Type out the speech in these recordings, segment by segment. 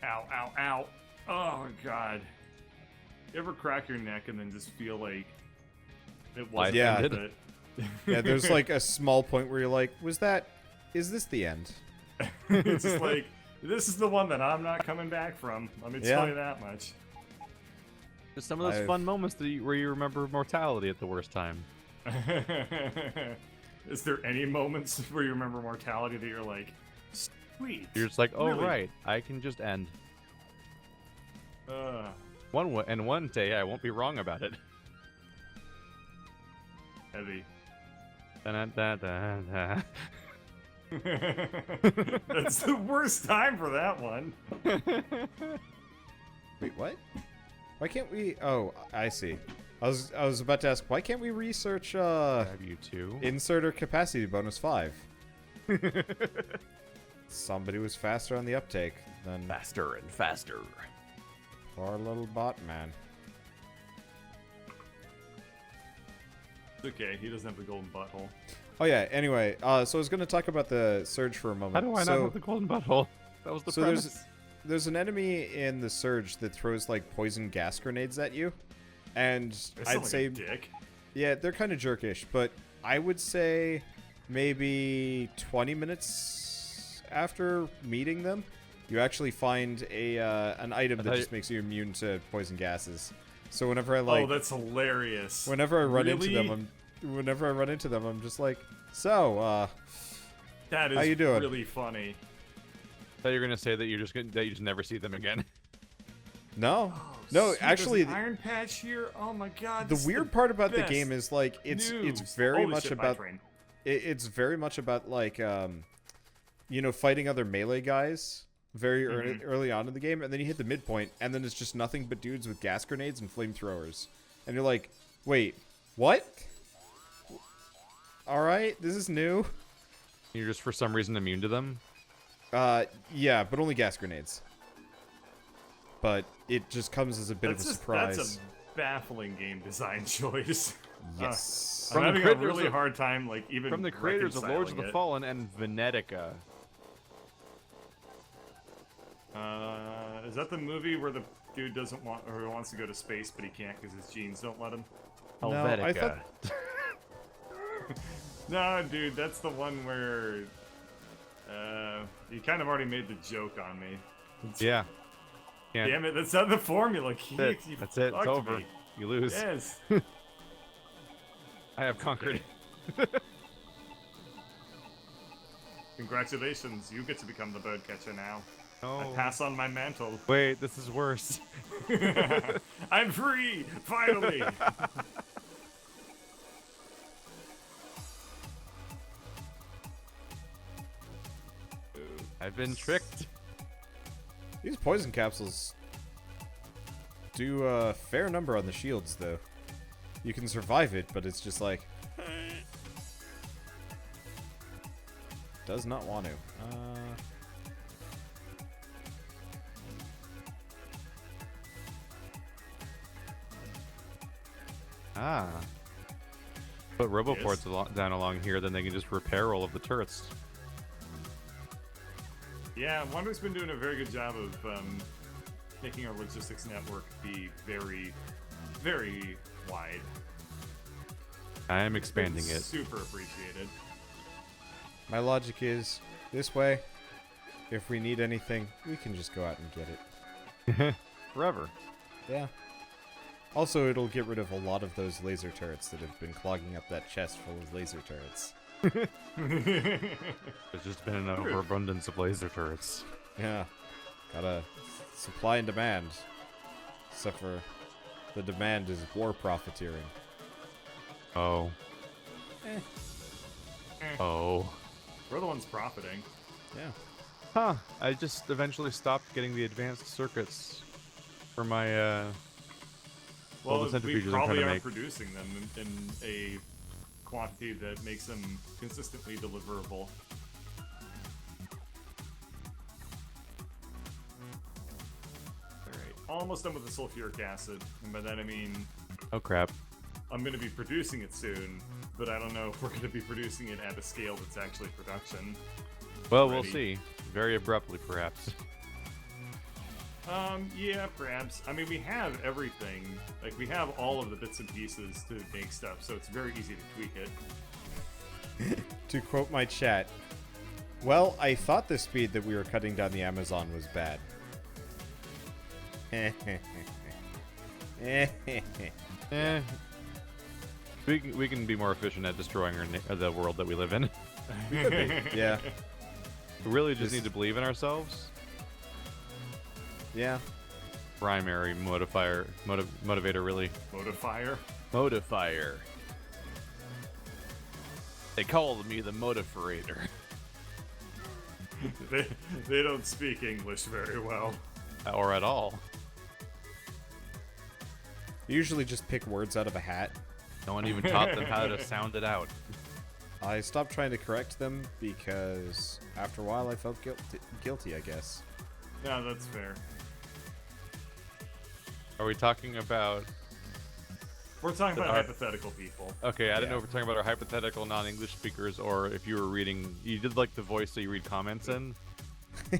Ow, ow, ow. Oh, God. You ever crack your neck and then just feel like it wasn't Yeah. worth it? Yeah, there's like a small point where you're like, is this the end? It's just like, this is the one that I'm not coming back from. Let me tell Yeah. you that much. There's some of those fun moments where you remember mortality at the worst time. Is there any moments where you remember mortality that you're like, sweet? You're just like, oh, really? right, I can just end. Uh, One day I won't be wrong about it. heavy. Da-da-da-da-da. That's the worst time for that one. Wait, what? Why can't we? Oh, I see. I was about to ask, why can't we research Grab you two. inserter capacity bonus 5? Somebody was faster on the uptake than Faster and faster. poor little bot man. It's okay, he doesn't have the golden butthole. Oh yeah. Anyway, so I was going to talk about the surge for a moment. How do I not have the golden butthole? That was the So premise. there's an enemy in the surge that throws like poison gas grenades at you, and That I'd sounds say like a dick. yeah, they're kind of jerkish, but I would say maybe 20 minutes after meeting them, you actually find an item that just makes you immune to poison gases. So whenever I Oh, that's hilarious. whenever I run into Really? them, I'm just like, so That is how you doing? really funny. I thought you were gonna say that you just never see them again. no, Oh, no, sweet, actually. there's an iron patch here. Oh my god. The this is weird part about the best game is like it's news. very Holy much shit, about train. it's very much about like you know, fighting other melee guys very early on in the game, and then you hit the midpoint, and then it's just nothing but dudes with gas grenades and flamethrowers, and you're like, wait, what? All right, this is new. You're just for some reason immune to them. Yeah, but only gas grenades. But it just comes as a bit of a surprise. That's a baffling game design choice. Yes. I'm From the having a creators really of- hard time, like, even From the creators of Lords of the reconciling Fallen and Venetica. it. Is that the movie where the dude doesn't want, or he wants to go to space, but he can't because his genes don't let him? No, I Helvetica. No, dude, that's the one where you kind of already made the joke on me. Yeah. Can't- Damn it, that's not the formula, Keith. That's it. You That's it. It's fucked over. me. You lose. Yes. I have conquered. Congratulations, you get to become the bird catcher now. I Oh. pass on my mantle. Wait, this is worse. I'm free! Finally! I've been tricked. These poison capsules do a fair number on the shields, though. You can survive it, but it's just like... does not want to. Ah. Put Roboports down along here, then they can just repair all of the turrets. Yeah, Wander's been doing a very good job of making our logistics network be very, very wide. I am expanding it. Super appreciated. My logic is, this way, if we need anything, we can just go out and get it. Forever. Yeah. Also, it'll get rid of a lot of those laser turrets that have been clogging up that chest full of laser turrets. There's just been an overabundance of laser turrets. Yeah. Gotta supply and demand. Except for the demand is war profiteering. Oh. Oh. We're the ones profiting. Yeah. Huh. I just eventually stopped getting the advanced circuits for my, all the Well, we centrifuges I'm probably trying to are make. producing them in a quantity that makes them consistently deliverable. Alright, almost done with the sulfuric acid, and by that I mean Oh crap. I'm going to be producing it soon, but I don't know if we're going to be producing it at a scale that's actually production. Well, Ready. we'll see. Very abruptly, perhaps. Yeah, perhaps. I mean, we have everything. Like, we have all of the bits and pieces to make stuff, so it's very easy to tweak it. To quote my chat, well, I thought the speed that we were cutting down the Amazon was bad. Eh. We can be more efficient at destroying the world that we live in. Yeah. We really just need to believe in ourselves. Yeah. Primary motivator, really. Motifier? Motifier. They call me the motivator. They don't speak English very well. Or at all. You usually just pick words out of a hat. No one even taught them how to sound it out. I stopped trying to correct them because after a while I felt guilty, I guess. No, that's fair. Are we talking about... We're talking about hypothetical people. Okay, I didn't know if we're talking about our hypothetical non-English speakers or if you were reading... You did like the voice that you read comments in? I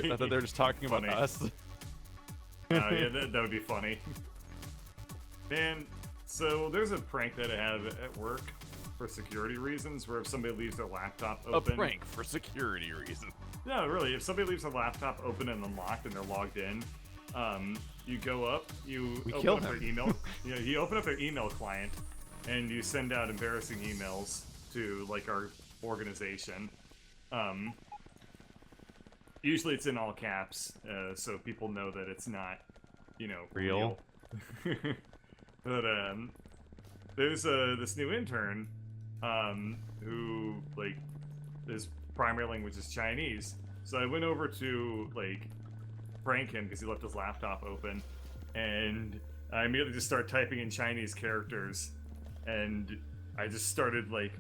thought they were just talking about us. Yeah, that would be funny. Man, so there's a prank that I have at work for security reasons, where if somebody leaves their laptop open... A prank for security reasons. No, really, if somebody leaves their laptop open and unlocked and they're logged in, you go up, you open up their email... you open up their email client, and you send out embarrassing emails to, like, our organization. Usually it's in all caps, so people know that it's not, real. But there's this new intern who, like, his primary language is Chinese. So I went over to, like, prank him because he left his laptop open, and I immediately just started typing in Chinese characters, and I just started, like,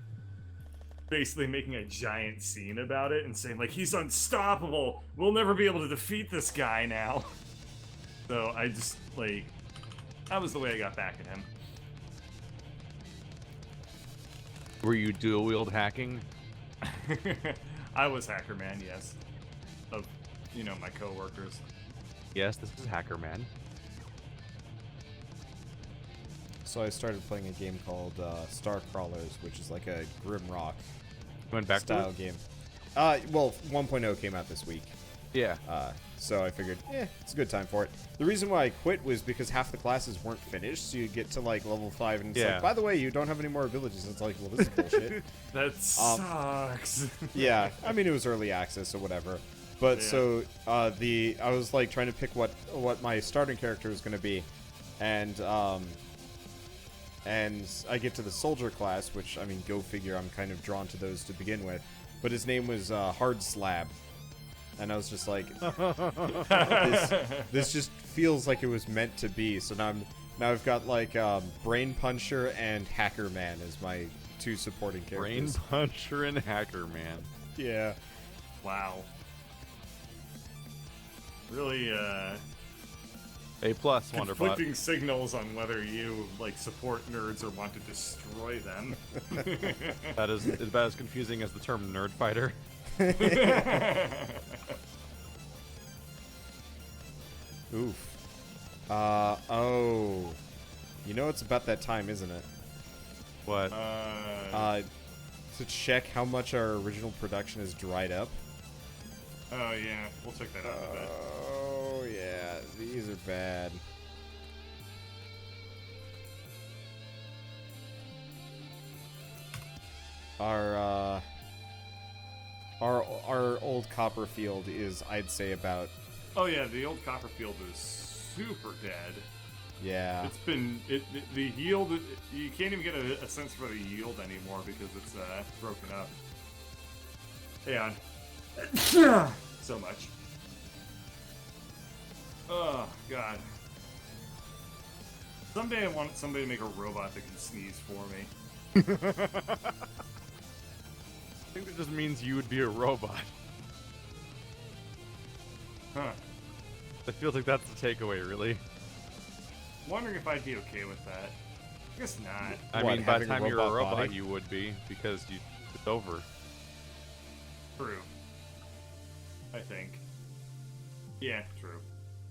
basically making a giant scene about it and saying, like, he's unstoppable! We'll never be able to defeat this guy now! So I just, like, that was the way I got back at him. Were you dual-wield hacking? I was Hacker Man, yes. Of, my coworkers. Yes, this is Hacker Man. So I started playing a game called Star Crawlers, which is like a Grim Rock Went back style to it? game. Well, 1.0 came out this week. Yeah. So I figured, it's a good time for it. The reason why I quit was because half the classes weren't finished, so you get to, like, level 5, and it's like, by the way, you don't have any more abilities. And it's like, well, this is bullshit. That sucks. Yeah, I mean, it was early access or whatever. But so, I was, like, trying to pick what my starting character was going to be. And I get to the soldier class, which, I mean, go figure, I'm kind of drawn to those to begin with. But his name was Hard Slab. And I was just like, this just feels like it was meant to be. So now I've got, like, Brain Puncher and Hacker Man as my two supporting characters. Brain Puncher and Hacker Man. Yeah. Wow. Really, A+, Wanderbots. conflicting signals on whether you, like, support nerds or want to destroy them. That is about as confusing as the term nerd fighter. Oof. Oh. You know it's about that time, isn't it? What? To check how much our original production has dried up. Oh, yeah. We'll check that out in a bit. Oh, yeah. These are bad. Our old copper field is, I'd say, about... Oh, yeah. The old Copperfield is super dead. Yeah. It's been... the yield... You can't even get a sense for the yield anymore because it's broken up. Hey, on. So much. Oh, God. Someday I want somebody to make a robot that can sneeze for me. I think that just means you would be a robot. Huh. It feels like that's the takeaway, really. Wondering if I'd be okay with that. I guess not. I What, mean, by the having a time you're a robot robot, body? you would be, because it's over. True. I think. Yeah, true.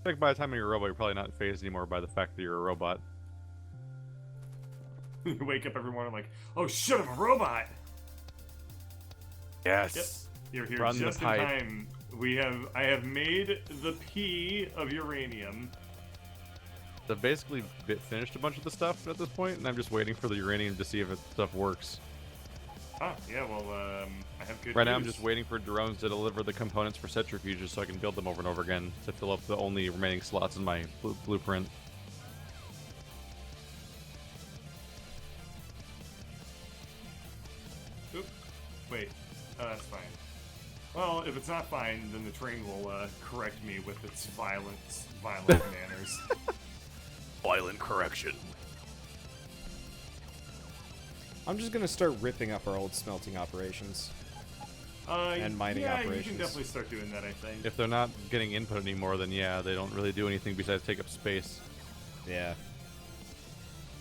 Like by the time you're a robot, you're probably not phased anymore by the fact that you're a robot. You wake up every morning like, oh shit, I'm a robot. Yes. Yep. You're here Run just the in pipe. time. I have made the P of uranium. I've basically finished a bunch of the stuff at this point, and I'm just waiting for the uranium to see if stuff works. Ah, yeah, well, I have good Right news. now, I'm just waiting for drones to deliver the components for centrifuges so I can build them over and over again to fill up the only remaining slots in my blueprint. Oop. Wait. That's fine. Well, if it's not fine, then the train will correct me with its violent manners. Violent correction. I'm just gonna start ripping up our old smelting operations. And mining yeah, operations. you can definitely start doing that, I think. If they're not getting input anymore, then yeah, they don't really do anything besides take up space. Yeah.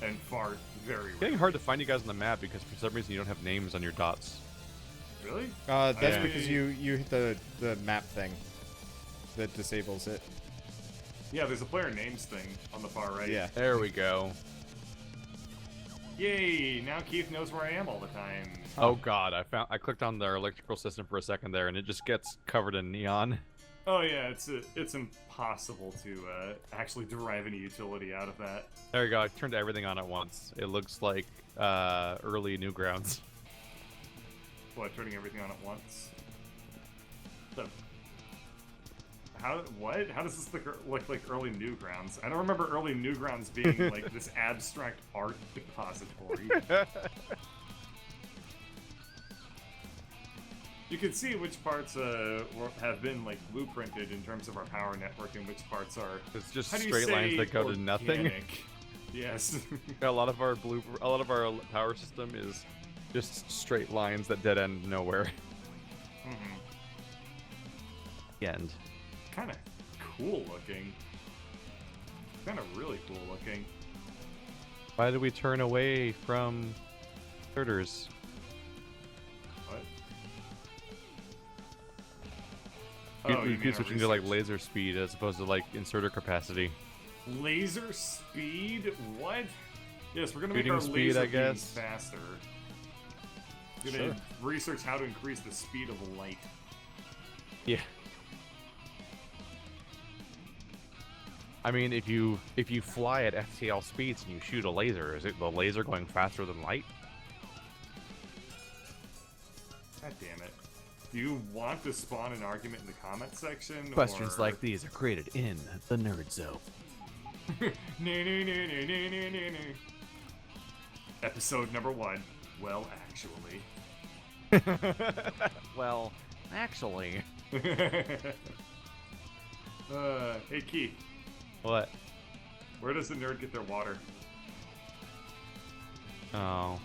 And fart very It's getting rare. hard to find you guys on the map because for some reason you don't have names on your dots. Really? That's Yeah. because you hit the map thing that disables it. Yeah, there's a player names thing on the far right. Yeah. There we go. Yay! Now Keith knows where I am all the time. Oh god, I clicked on their electrical system for a second there, and it just gets covered in neon. Oh yeah, it's impossible to actually derive any utility out of that. There you go. I turned everything on at once. It looks like early Newgrounds. What, turning everything on at once? What? How does this look like early Newgrounds? I don't remember early Newgrounds being like this abstract art depository. You can see which parts have been like blueprinted in terms of our power network, and which parts are. It's just How do you straight lines say that go to nothing. organic? Yes. A lot of our power system is just straight lines that dead end nowhere. Mm-hmm. The end. Kind of cool looking. Kind of really cool looking. Why do we turn away from herders? What? You mean keep our switching to like research. laser speed as opposed to like inserter capacity. Laser speed? What? Yes, we're gonna Shooting make our speed, laser I beams guess. faster. We're Sure. gonna research how to increase the speed of light. Yeah. I mean, if you fly at FTL speeds and you shoot a laser, is it the laser going faster than light? God damn it. Do you want to spawn an argument in the comment section? Questions or... like these are created in the Nerd Zone. Episode number 1. Well, actually. Well, actually. Hey Keith, What? where does the nerd get their water? Oh,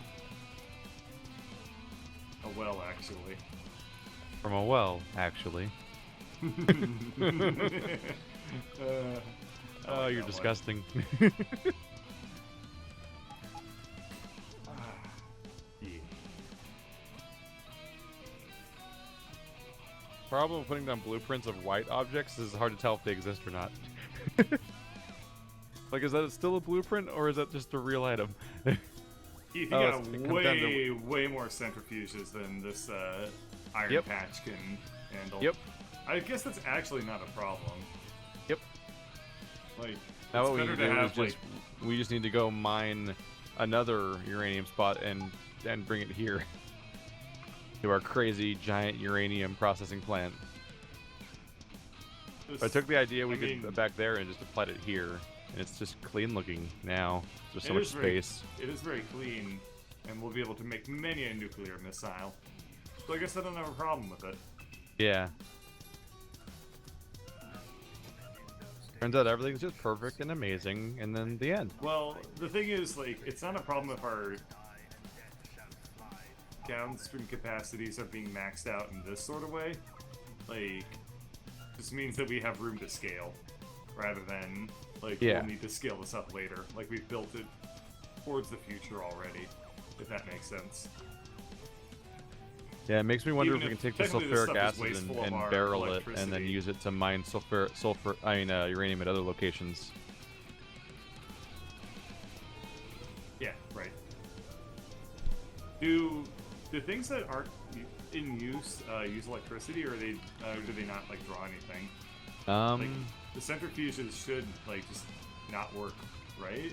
A well, actually. from a well, actually. I Oh, like you're that one. disgusting. Yeah. Problem with putting down blueprints of white objects is it's hard to tell if they exist or not. Like, is that still a blueprint or is that just a real item? Keith, you Oh, got it comes down to- way more centrifuges than this iron Yep. patch can handle. Yep. I guess that's actually not a problem. Yep. Like, Now it's what we better need to to do have is just we just need to go mine another uranium spot and bring it here to our crazy giant uranium processing plant. this, But I took the idea we I mean- could back there and just applied it here, and it's just clean looking now. There's so it much is very- space. It is very clean, and we'll be able to make many a nuclear missile. So I guess I don't have a problem with it. Yeah. Turns out everything's just perfect and amazing, and then the end. Well, the thing is, like, it's not a problem if our downstream capacities are being maxed out in this sort of way. Like, this means that we have room to scale, rather than, like, Yeah. we'll need to scale this up later. Like, we've built it towards the future already, if that makes sense. Yeah, it makes me wonder if Even we if can take the technically this sulfuric stuff is acid wasteful of and our barrel it, and then electricity. use it to mine uranium at other locations. Yeah, right. Do things that aren't in use use electricity, or do they not like draw anything? Like the centrifuges should like just not work, right?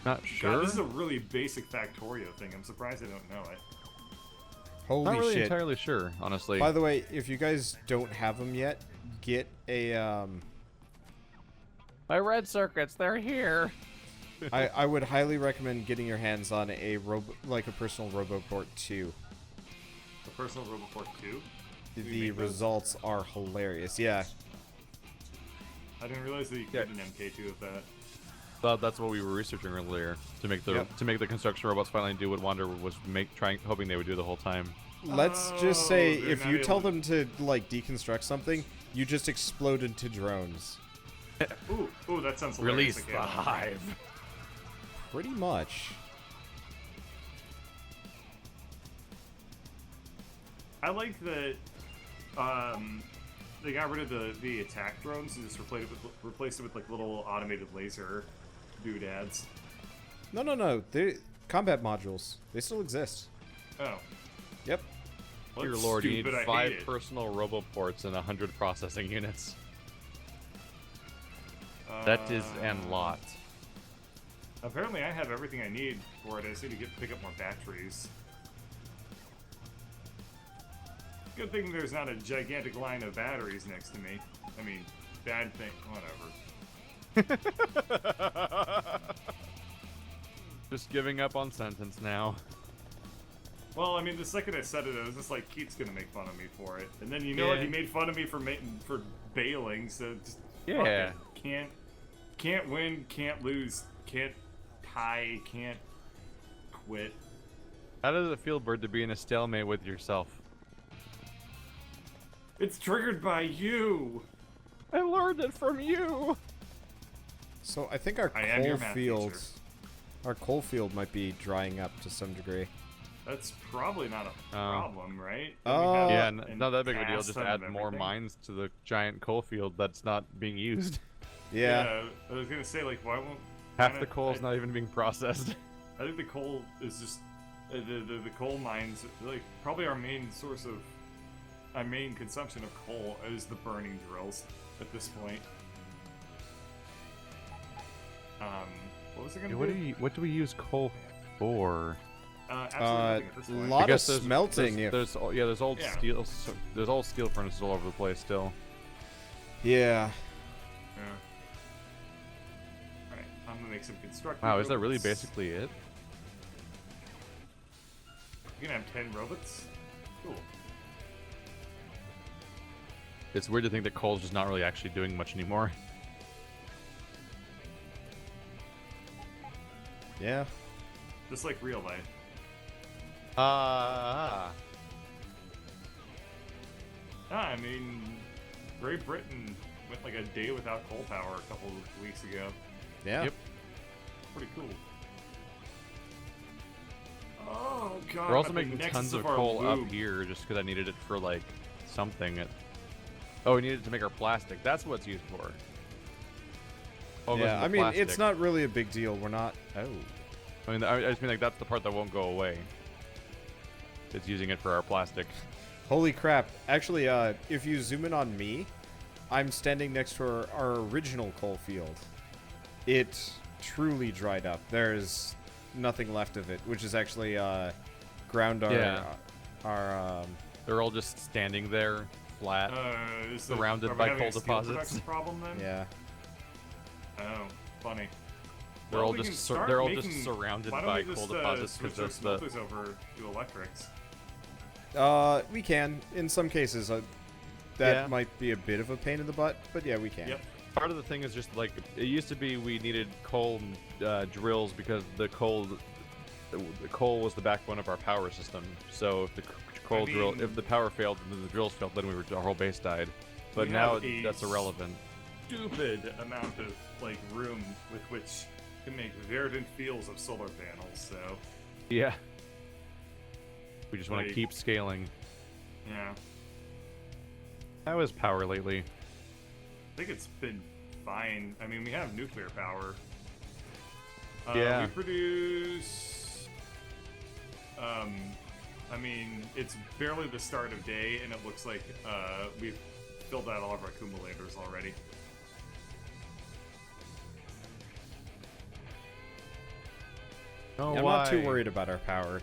Not sure. God, this is a really basic Factorio thing. I'm surprised I don't know it. Holy Not really shit. entirely sure, honestly. By the way, if you guys don't have them yet, get a My red circuits, they're here. I would highly recommend getting your hands on a personal Roboport 2. A personal Roboport 2? The results are hilarious. Yeah. I didn't realize that you could get an MK2 of that. Well, that's what we were researching earlier to make the construction robots finally do what Wander was hoping they would do the whole time. Let's just say they're if not you tell able them to like deconstruct something, you just explode into drones. Ooh, that sounds hilarious. Release the hive. Pretty much. I like that they got rid of the attack drones and just replaced it with like little automated laser doodads. No. They combat modules. They still exist. Oh. Yep. Well, Dear that's Lord, you need stupid, I 5 hate it. personal Roboports and 100 processing units. That is a lot. Apparently I have everything I need for it. I just need to pick up more batteries. Good thing there's not a gigantic line of batteries next to me. I mean, bad thing, whatever. Just giving up on sentence now. Well, I mean, the second I said it, I was just like, Keith's gonna make fun of me for it. And then, you know what, he made fun of me for bailing, so just... Yeah. fuck it. Can't win, can't lose, can't tie, can't quit. How does it feel, Bird, to be in a stalemate with yourself? It's triggered by you! I learned it from you! So I think our I am your math teacher. coal field might be drying up to some degree. That's probably not a problem, right? Yeah, not that big of a deal. cast Just ton add of more everything. mines to the giant coal field that's not being used. Yeah. I was gonna say, like, why won't... Half the coal's not even being processed. I think the coal is just... the coal mines, like, probably our main source of... Our main consumption of coal is the burning drills at this point. What was it gonna do? What do we use coal for? Absolutely nothing at this point. lot I guess of smelting. There's old steel. There's old steel furnaces all over the place still. Yeah. Yeah. Alright, I'm gonna make some constructive Wow, is that really robots. basically it? You're gonna have 10 robots? Cool. It's weird to think that coal's just not really actually doing much anymore. Yeah. Just like real life. I mean, Great Britain went like a day without coal power a couple of weeks ago. Yeah. Yep. Pretty cool. Oh god. We're also I'm at the making nexus tons of our coal up lube. here just because I needed it for like something. Oh, we needed it to make our plastic. That's what it's used for. Oh, it goes Yeah, into I mean, plastic. it's not really a big deal. We're not... Oh. I mean, I just mean like that's the part that won't go away. It's using it for our plastic. Holy crap. Actually, if you zoom in on me, I'm standing next to our original coal field. It truly dried up. There's nothing left of it, which is actually ground our They're all just standing there, flat. Surrounded are we by having coal a steel deposits. production problem then? Yeah. Oh, funny. They're Well, all we just can start they're all making- just surrounded why don't by we coal just, deposits switch because our that's the smelters over to electrics. We can, in some cases. That Yeah. might be a bit of a pain in the butt, but yeah, we can. Yep. part of the thing is just like it used to be. We needed coal drills because the coal was the backbone of our power system. So if the coal drill, if the power failed, then the drills failed, then our whole base died. But We now have a that's irrelevant. Stupid amount of like room with which to make verdant fields of solar panels. So Yeah. We just want to Like- keep scaling. Yeah. How is power lately? I think it's been fine. I mean, we have nuclear power. Yeah. We produce... I mean, it's barely the start of day, and it looks like we've filled out all of our accumulators already. Oh, Yeah, I'm why? not too worried about our power.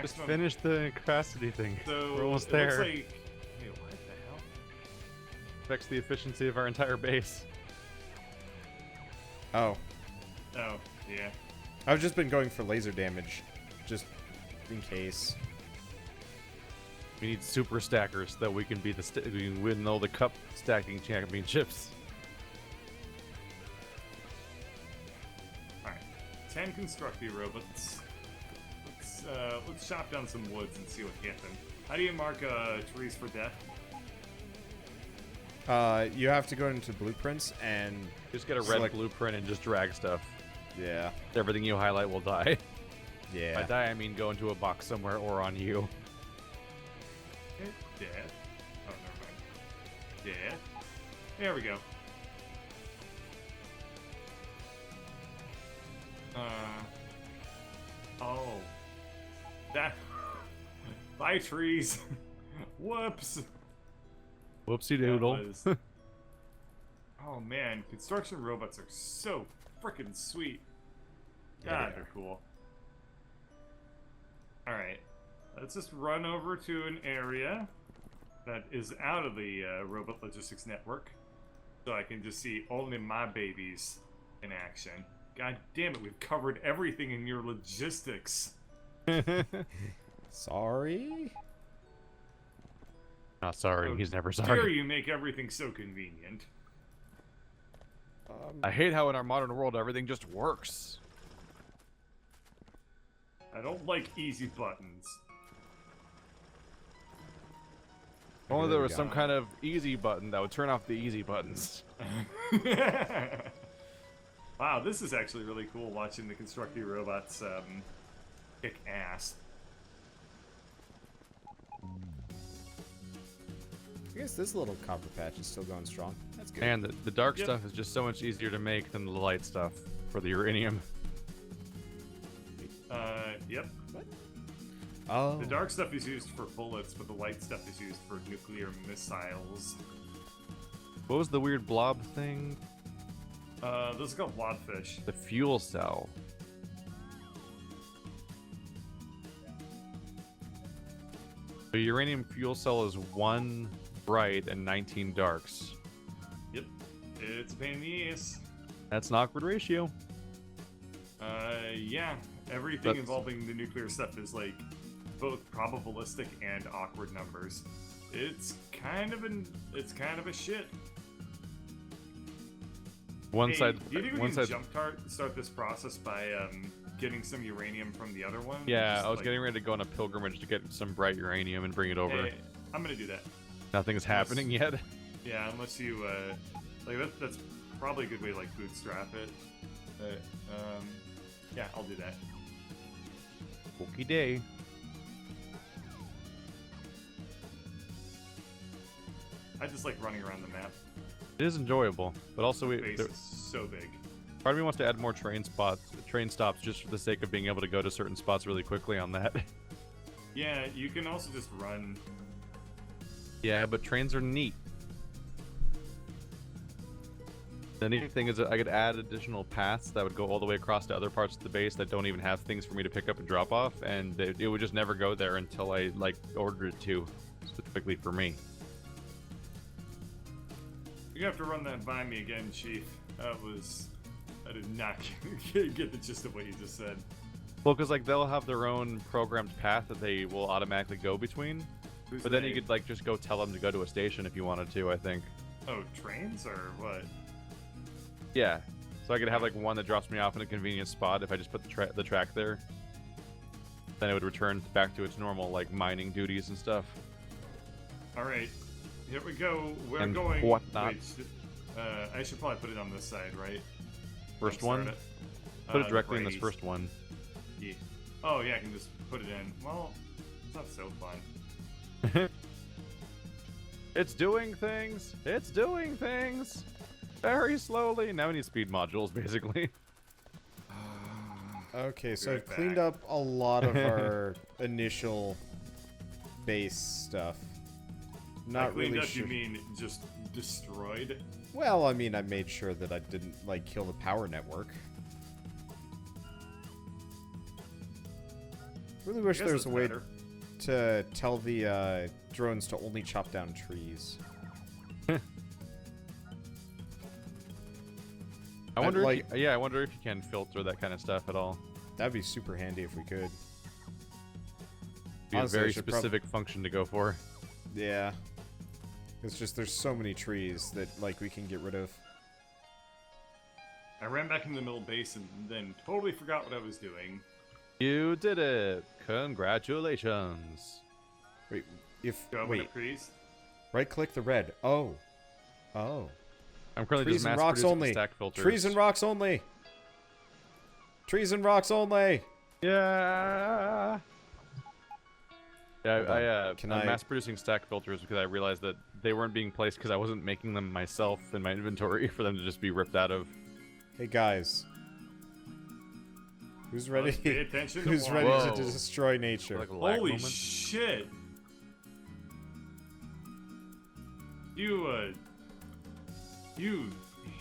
Just Maximum. finish the capacity thing. So We're almost it there. looks like... Wait, what the hell? Affects the efficiency of our entire base. Oh, Oh, yeah. I've just been going for laser damage, just in case. We need super stackers so that we can be we can win all the cup stacking championships. Alright. 10 constructy robots. Let's chop down some woods and see what happens. How do you mark trees for death? You have to go into blueprints and Just get a red select- blueprint and just drag stuff. yeah, Everything you highlight will die. yeah. By die, I mean go into a box somewhere or on you. Death. Oh, never mind. Death. There we go. Oh. That. Bye, trees. Whoops. Whoopsie That doodle. was- Oh man, construction robots are so freaking sweet. Yeah, God, they they're cool. Alright, let's just run over to an area that is out of the robot logistics network so I can just see only my babies in action. God damn it, we've covered everything in your logistics. Sorry. Not sorry, How he's never Dare sorry. you make everything so convenient? I hate how in our modern world everything just works. I don't like easy buttons. If only there we was go. some kind of easy button that would turn off the easy buttons. Wow, this is actually really cool watching the constructy robots kick ass. I guess this little copper patch is still going strong. That's good. And the dark Yep. stuff is just so much easier to make than the light stuff for the uranium. Yep. Oh, The dark stuff is used for bullets, but the light stuff is used for nuclear missiles. What was the weird blob thing? Those are called blobfish. The fuel cell. The uranium fuel cell is 1 bright and 19 darks. Yep. It's a pain in the ass. That's an awkward ratio. Yeah. Everything That's- involving the nuclear stuff is like both probabilistic and awkward numbers. It's kind of a shit. One Hey, side, do you think we one can side. start this process by getting some uranium from the other one? Yeah, Just, I was like, getting ready to go on a pilgrimage to get some bright uranium and bring it over. Hey, I'm gonna do that. Nothing's happening yet. Yeah, unless you like that's probably a good way to like bootstrap it. But yeah, I'll do that. Okie day. I just like running around the map. It is enjoyable, but also The base is so big. part of me wants to add more train stops, just for the sake of being able to go to certain spots really quickly on that. Yeah, you can also just run. Yeah, but trains are neat. The neat thing is that I could add additional paths that would go all the way across to other parts of the base that don't even have things for me to pick up and drop off, and it would just never go there until I like ordered it to, specifically for me. You have to run that by me again, Chief. I did not get the gist of what you just said. Well, because like they'll have their own programmed path that they will automatically go between, Who's but then they? you could like just go tell them to go to a station if you wanted to. I think. Oh, trains or what? Yeah. So I could have like one that drops me off in a convenient spot if I just put the track there. Then it would return back to its normal like mining duties and stuff. All right, here we go. We're And going. whatnot. Wait, I should probably put it on this side, right? First Start one. it. Put it directly in this right. first one. Yeah. Oh yeah, I can just put it in. Well, it's not so fun. It's doing things. It's doing things. Very slowly. Now we need speed modules, basically. Okay, so Be I've right cleaned back. up a lot of our initial base stuff. By Not cleaned really up, sure. you mean just destroyed? Well, I mean, I made sure that I didn't, like, kill the power network. Really wish I guess there was that's a way better. to tell the drones to only chop down trees. I wonder like- if I wonder if you can filter that kind of stuff at all. That'd be super handy if we could. Be Honestly, a I very should specific function to go for. Yeah. It's just there's so many trees that, like, we can get rid of. I ran back into the middle base and then totally forgot what I was doing. You did it! Congratulations! Wait, if... Do I wait, want to freeze? right-click the red. Oh. Oh. I'm currently Trees just and mass rocks producing only. stack filters. Trees and rocks only. Trees and rocks only. Yeah. Hold Yeah, on. Can I'm I- mass producing stack filters because I realized that they weren't being placed because I wasn't making them myself in my inventory for them to just be ripped out of. Hey guys. Who's ready? Let's pay attention to Who's one. ready Whoa. to destroy nature? Like a lag Holy moment. shit! You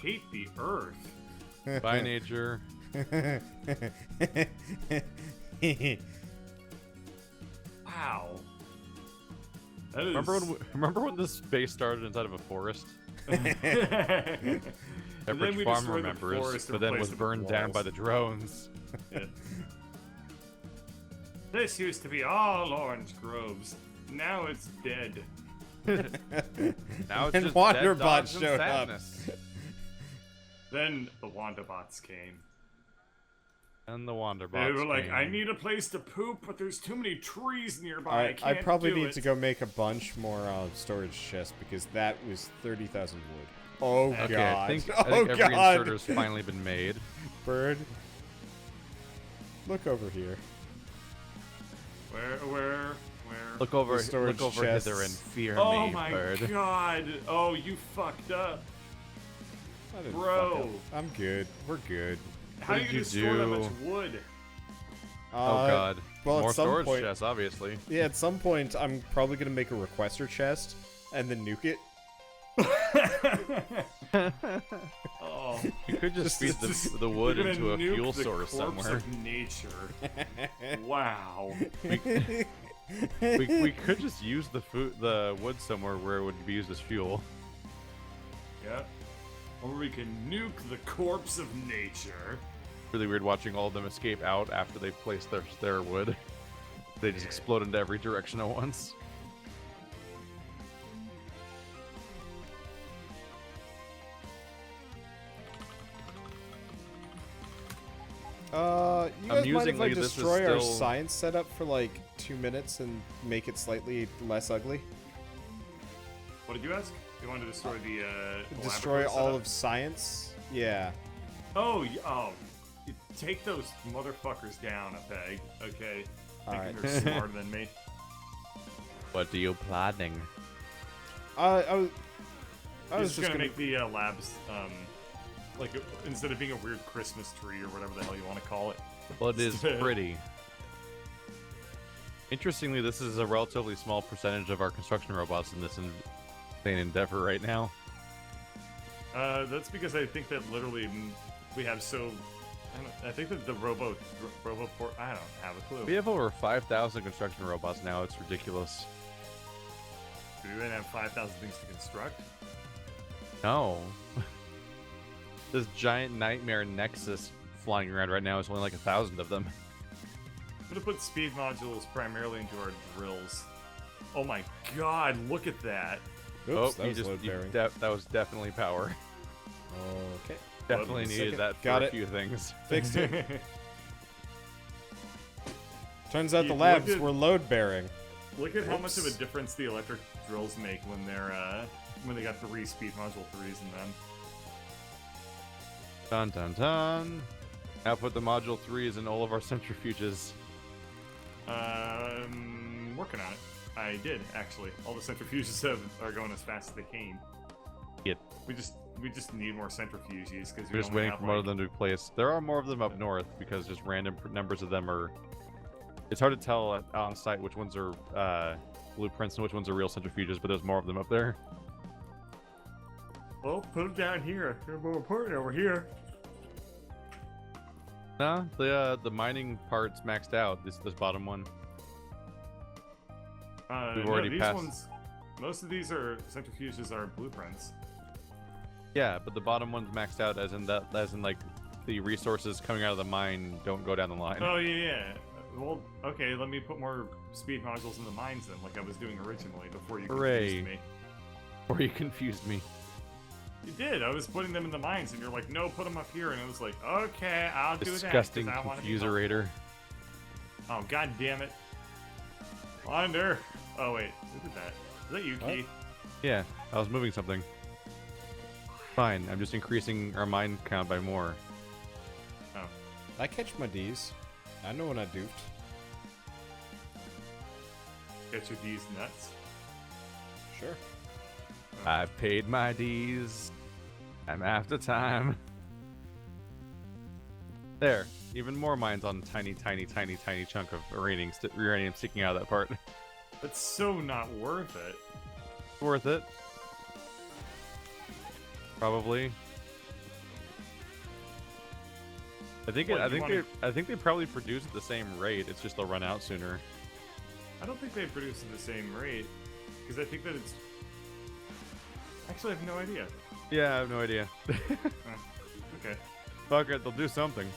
hate the earth. By nature. Wow. That is... Remember when this base started inside of a forest? And Every then we farmer destroyed the remembers, forest and but then was replaced it with burned down by walls. the drones. Yeah. This used to be all orange groves. Now it's dead. Now it's And just Wanderbots dead dogs and showed up. sadness. Then the Wanderbots came. And the Wanderbots. They were like, came. I need a place to poop, but there's too many trees nearby. I Alright, can't I probably do need it. to go make a bunch more storage chests because that was 30,000 wood. Oh Okay, god. I think oh every god. inserter's finally been made. Bird. Look over here. Where? Look over, The storage look over chests. hither and fear Oh me, my bird. god! Oh, you fucked up. I didn't Bro. fuck up. I'm good. We're good. How did do you you store that do? much wood? Oh god. well, at More some storage point- chests, obviously. Yeah, at some point, I'm probably gonna make a requester chest and then nuke it. Oh, You could just feed just- the wood you're into a gonna nuke fuel the source corpse somewhere. of nature. Wow. We could just use the wood somewhere where it would be used as fuel. Yep. Or we can nuke the corpse of nature. Really weird watching all of them escape out after they've placed their wood. They just explode into every direction at once. You guys mind if I Amusingly, this is destroy our still- science setup for like 2 minutes and make it slightly less ugly? What did you ask? You wanted to destroy the Destroy laboratory all setup? of science? Yeah. Oh, you take those motherfuckers down a peg, okay? Thinking Alright. they're smarter than me. What are you planning? I was Just just gonna gonna make the labs, like, instead of being a weird Christmas tree or whatever the hell you want to call it. Well, it is pretty. Interestingly, this is a relatively small percentage of our construction robots in this insane endeavor right now. That's because I think that literally we have so... I think that the Robo Port... I don't have a clue. We have over 5,000 construction robots now. It's ridiculous. Do we even have 5,000 things to construct? No. This giant nightmare Nexus flying around right now is only like 1,000 of them. I'm gonna put speed modules primarily into our drills. Oh my god, look at that! Oops, that you was just load you bearing. that was definitely power. Okay. Definitely a needed second. that for Got a it. few things. Fixed it. Turns out the Look labs at- were load bearing. Look at how much of a Whoops. difference the electric drills make when they got 3 speed module 3s in them. Dun dun dun. Now put the module 3s in all of our centrifuges. Working on it. I did actually. All the centrifuges are going as fast as they came. Yep. We just need more centrifuges because We're just waiting for more of them to be placed. There are more of them up north because just random numbers of them are. It's hard to tell on site which ones are blueprints and which ones are real centrifuges, but there's more of them up there. Well, put them down here. They're more important over here. No, the mining part's maxed out. This bottom one. We've already these passed. ones. Most of these centrifuges are blueprints. Yeah, but the bottom one's maxed out, as in like the resources coming out of the mine don't go down the line. Oh yeah. Well, okay. Let me put more speed modules in the mines then, like I was doing originally before you confused me. Or you confused me. You did. I was putting them in the mines, and you're like, "No, put them up here." And it was like, "Okay, I'll do that." Disgusting 'cause I wanna be confuserator. Oh, god damn it. Wander. Oh, wait. Who did that? Is that you, Keith? Yeah, I was moving something. Fine, I'm just increasing our mine count by more. Oh. I catch my D's. I know when I doofed. Get your D's nuts. Sure. I paid my D's. I'm after time. There, even more mines on tiny chunk of uranium sticking out of that part. That's so not worth it. Worth it. Probably. I think they probably produce at the same rate. It's just they'll run out sooner. I don't think they produce at the same rate, because I think that it's... Actually, I have no idea. Yeah, I have no idea. Okay. Fuck it, they'll do something.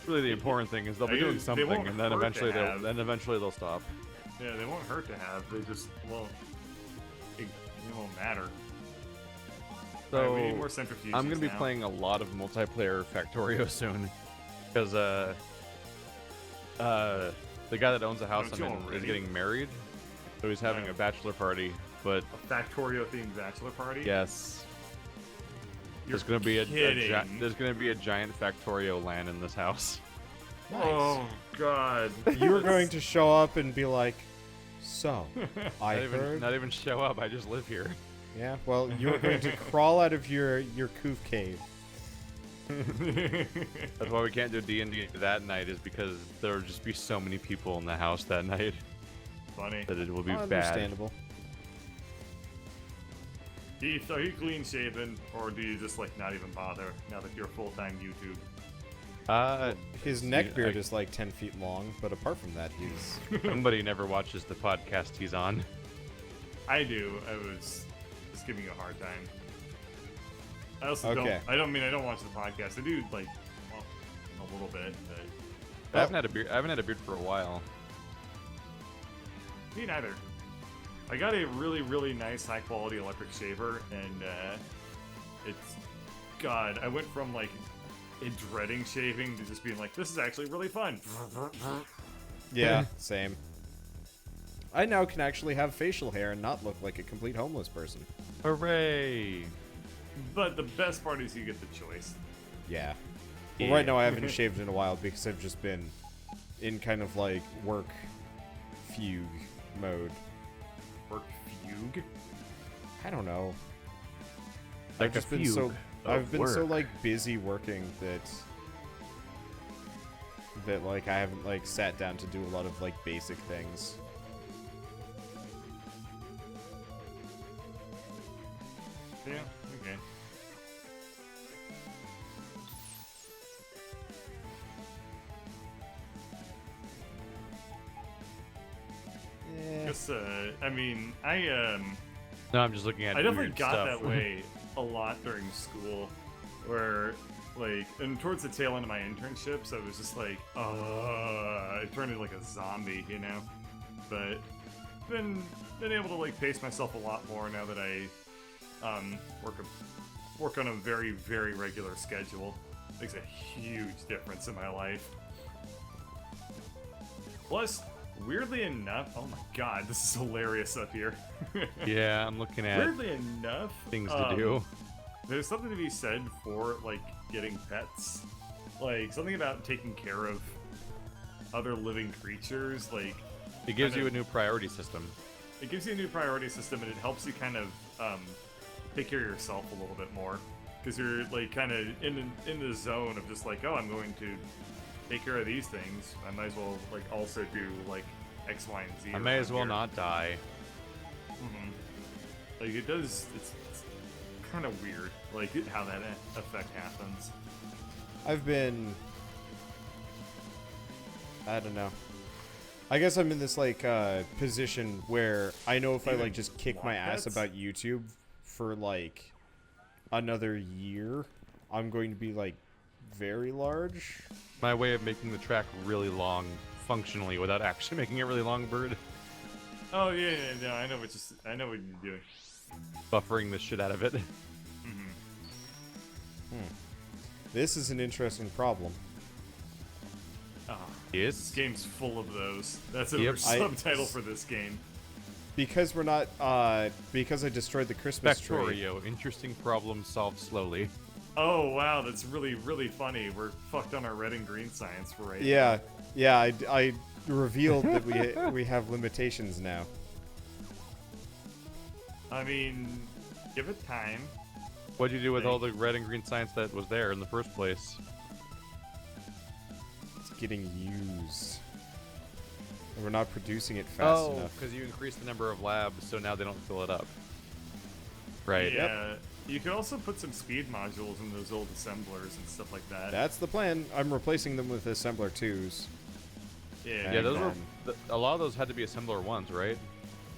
Really, the important thing is they'll be doing something, and then eventually they'll stop. Yeah, they won't hurt to have. They just won't. It won't matter. So right, we need more centrifuges I'm gonna be now. playing a lot of multiplayer Factorio soon, because the guy that owns the house Don't you I'm in is already? getting married, so he's having Yeah. a bachelor party. But A Factorio themed bachelor party? yes, You're there's gonna be kidding. there's gonna be a giant Factorio LAN in this house. Oh, God. You were going to show up and be like, so, I Not heard... not even show up. I just live here. Yeah, well, you were going to crawl out of your coof cave. That's why we can't do D&D that night, is because there would just be so many people in the house that night Funny. that it will be bad. Understandable. Keith, are you clean shaven, or do you just like not even bother now that you're full-time YouTube? His neck beard is like 10 feet long, but apart from that, he's... Somebody never watches the podcast he's on. I do. I was just giving you a hard time. I also Okay. I don't watch the podcast. I do like, well, a little bit, but I haven't had a beard. I haven't had a beard for a while. me neither. I got a really, really nice, high-quality electric shaver, and it's... God, I went from, like, dreading shaving to just being like, this is actually really fun. Yeah, same. I now can actually have facial hair and not look like a complete homeless person. Hooray! But the best part is you get the choice. Yeah. Well, right now I haven't shaved in a while because I've just been in kind of like work fugue mode. Work fugue? I don't know. Like I've just a been so fugue I've of been so work. like busy working that like I haven't like sat down to do a lot of like basic things. Yeah, okay. Yeah. Just, I mean, No, I'm just looking at. I definitely weird got stuff. that way a lot during school, where, like, and towards the tail end of my internships, I was just like, I turned into like a zombie, you know. But been able to like pace myself a lot more now that I work on a very, very regular schedule. Makes a huge difference in my life. Plus, weirdly enough, oh my god, this is hilarious up here. Yeah, I'm looking at Weirdly enough, things to do. there's something to be said for like getting pets, like something about taking care of other living creatures, like It gives kind you a of- new priority system. it gives you a new priority system, and it helps you kind of take care of yourself a little bit more, because you're like kind of in the zone of just like, oh, I'm going to take care of these things. I might as well like also do like X, Y, and Z. I may as well around here. not die. Like it does. It's kind of weird, like how that effect happens. I've been... I don't know. I guess I'm in this like position where I know if I Even like just kick my ass pets? about YouTube for like another year, I'm going to be like very large. My way of making the track really long, functionally, without actually making it really long, Bird. Oh yeah, no, I know what you're doing. Buffering the shit out of it. This is an interesting problem. Yes. This game's full of those. That's a Yep. subtitle for this game. Because we're not because I destroyed the Christmas tree. Factorio. Interesting problem solved slowly. Oh wow, that's really funny. We're fucked on our red and green science for right now. Yeah, I revealed that we have limitations now. I mean, give it time. What'd you do with all the red and green science that was there in the first place? It's getting used. And we're not producing it fast enough. because you increased the number of labs, so now they don't fill it up. Right. Yeah. You could also put some speed modules in those old assemblers and stuff like that. That's the plan. I'm replacing them with assembler 2s. Yeah. Yeah, those were Fun. a lot of those had to be assembler ones, right?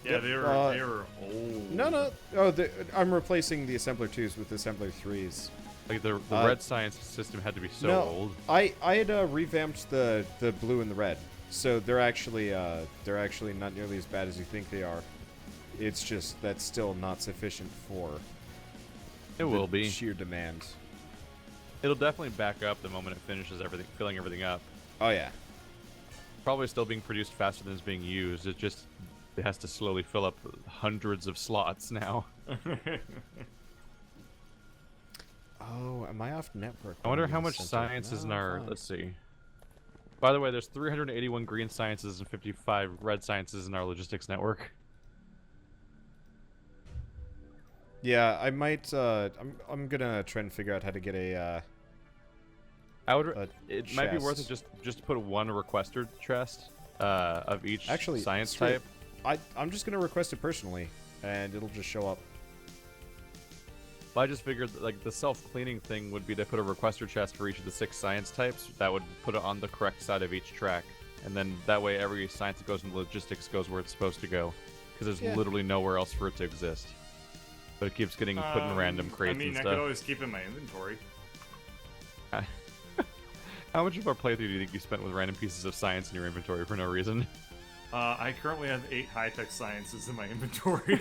Yeah, Yep, they uh, were old. No. Oh, I'm replacing the assembler 2s with assembler 3s. Like the red science system had to be so no, old. I had revamped the blue and the red, so they're actually not nearly as bad as you think they are. It's just that's still not sufficient for It will be. sheer demand. It'll definitely back up the moment it finishes everything, filling everything up. Oh yeah. Probably still being produced faster than it's being used. It has to slowly fill up hundreds of slots now. Oh, am I off network? I wonder when how I'm much sent science out? is in No, our. fine. Let's see. By the way, there's 381 green sciences and 55 red sciences in our logistics network. Yeah, I might. I'm gonna try and figure out how to get a. I would. A It might be worth it chest. just to put one requester chest of each Actually, science screw it. type. I'm just gonna request it personally, and it'll just show up. But I just figured that, like the self-cleaning thing would be to put a requester chest for each of the 6 science types. That would put it on the correct side of each track, and then that way every science that goes into logistics goes where it's supposed to go, because there's Yeah. literally nowhere else for it to exist. But it keeps getting put in random crates I mean, and I stuff. could always keep it in my inventory. How much of our playthrough do you think you spent with random pieces of science in your inventory for no reason? I currently have 8 high-tech sciences in my inventory.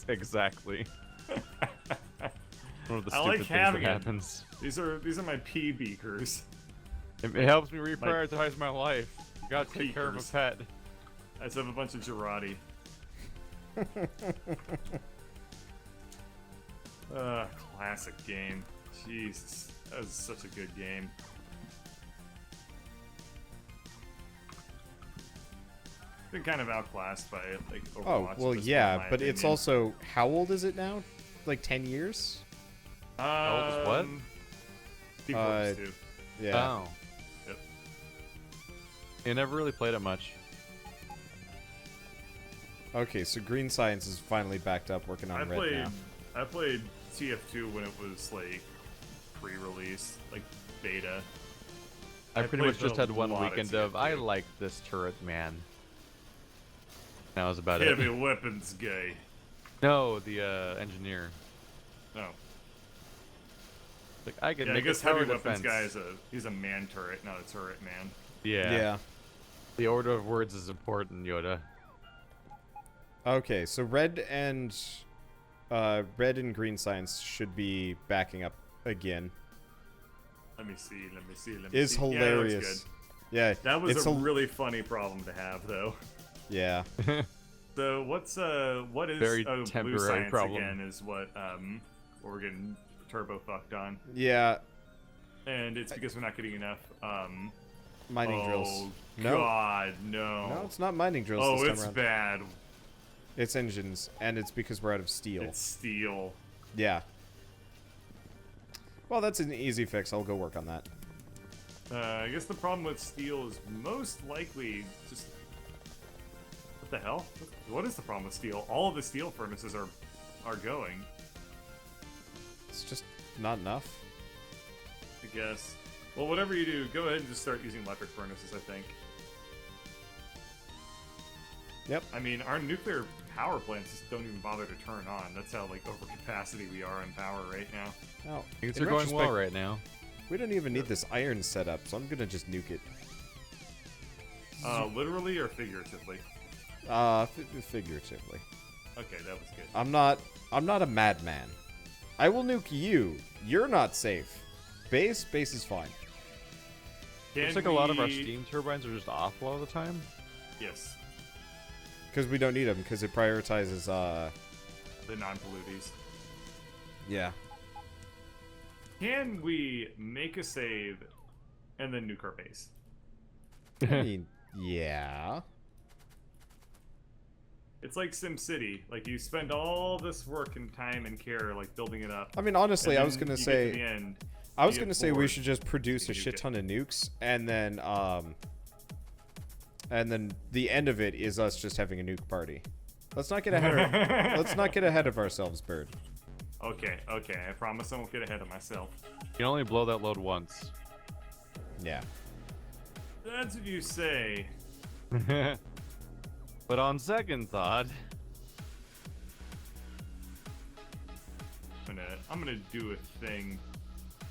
Exactly. One of the I stupid like things having that it. happens. These are my pee beakers. It helps me reprioritize my life. You gotta take care of a Beakers. pet. I just have a bunch of Girardi. Classic game. Jesus, that was such a good game. Been kind of outclassed by like Overwatch. Oh at well, this point, yeah, in my but it's opinion. also how old is it now? Like 10 years? How old is what? Deep Uh, Purpose 2. Yeah. Oh. Yep. You never really played it much. Okay, so Green Science is finally backed up, working on Red now. I played TF2 when it was like pre-release, like beta. I I pretty played much just a had one lot of weekend of, I TF2. like this turret, man. That was about Heavy it. weapons gay. No, the engineer. No. Like, I could Yeah, I make a guess tower heavy weapons defense. guy he's a man turret, not a turret man. Yeah. The order of words is important, Yoda. Okay, so Red and Green Science should be backing up again. Let me see. Is see. hilarious. Yeah, that was good. Yeah, That was it's a really funny problem to have, though. yeah. So what is Very blue temporary science problem. again is what we're getting turbo fucked on, Yeah. and it's because we're not getting enough mining drills. Oh, No. God, no. No, it's not mining drills Oh, this time it's around. bad. It's engines, and it's because we're out of steel. It's steel. Yeah. Well, that's an easy fix. I'll go work on that. I guess the problem with steel is most likely just... What the hell? What is the problem with steel? All of the steel furnaces are going, It's just not enough. I guess. Well, whatever you do, go ahead and just start using electric furnaces, I think. Yep. I mean, our nuclear power plants just don't even bother to turn on. That's how, like, over capacity we are in power right now. Oh, Things in are going well retrospect, right now. We don't even need this iron setup, so I'm gonna just nuke it. Literally or figuratively? Figuratively. Okay, that was good. I'm not a madman. I will nuke you. You're not safe. Base is fine. Looks like a lot of our steam turbines are just off a lot of the time. Yes, Because we don't need them, because it prioritizes, the non-polluters. Yeah. Can we make a save and then nuke our base? I mean, yeah. It's like SimCity. Like, you spend all this work and time and care, like, building it up. I mean, honestly, and I was then gonna you say... get to the end, I was you gonna get say we bored, should just produce you a nuke shit it. ton of nukes, and then the end of it is us just having a nuke party. Let's not get ahead of let's not get ahead of ourselves, Bird. Okay, I promise I won't get ahead of myself. You can only blow that load once. Yeah. That's what you say. But on second thought, I'm gonna do a thing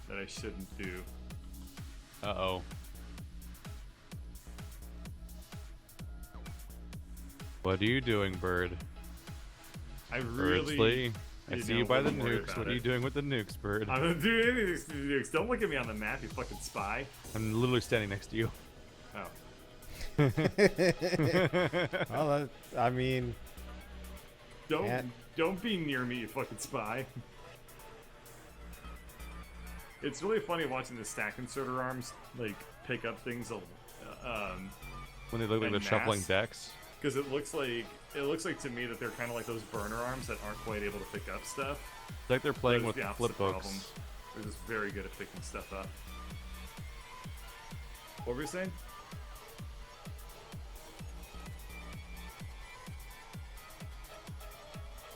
that I shouldn't do. uh-oh. What are you doing, Bird? I really... Birdsley, I you see know, you by the wouldn't worry nukes. about What are you it. doing with the nukes, Bird? I'm gonna do anything to the nukes. Don't look at me on the map, you fucking spy. I'm literally standing next to you. Oh. Well, I mean, Don't be near me, you fucking spy. It's really funny watching the stack inserter arms like pick up things When they look like en they're shuffling masse. decks. because it looks like to me that they're kind of like those burner arms that aren't quite able to pick up stuff. It's like they're playing That is with the flip opposite books. problem. They're just very good at picking stuff up. What were you saying?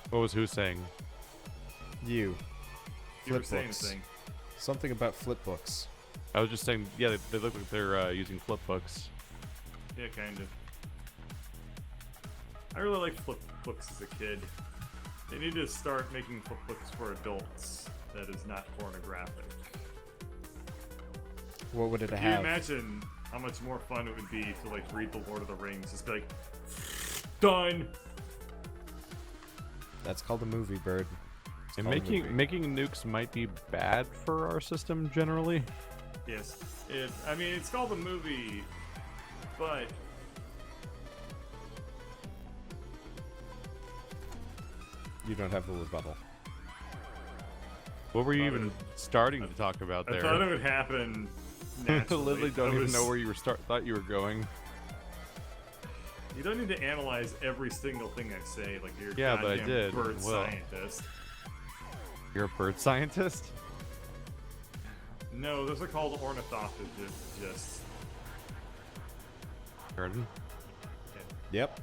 What was who saying? you. You were Flip saying books. a thing. Something about flip books. I was just saying, yeah, they look like they're using flip books. Yeah, kind of. I really liked flip books as a kid. They need to start making flip books for adults that is not pornographic. What would it Can you have? imagine how much more fun it would be to like read The Lord of the Rings? Just be like, done. That's called a movie, Bird. It's And called a movie. making nukes might be bad for our system generally. Yes. I mean, it's called a movie, but You don't have a rebuttal. What were you Thought even it- starting to talk about I there? thought it would happen naturally. Literally don't I even was- know where you thought you were going. You don't need to analyze every single thing I say like you're a Yeah, but I goddamn did. bird Well. scientist. You're a bird scientist? No, those are called ornithologists. Pardon? Yep.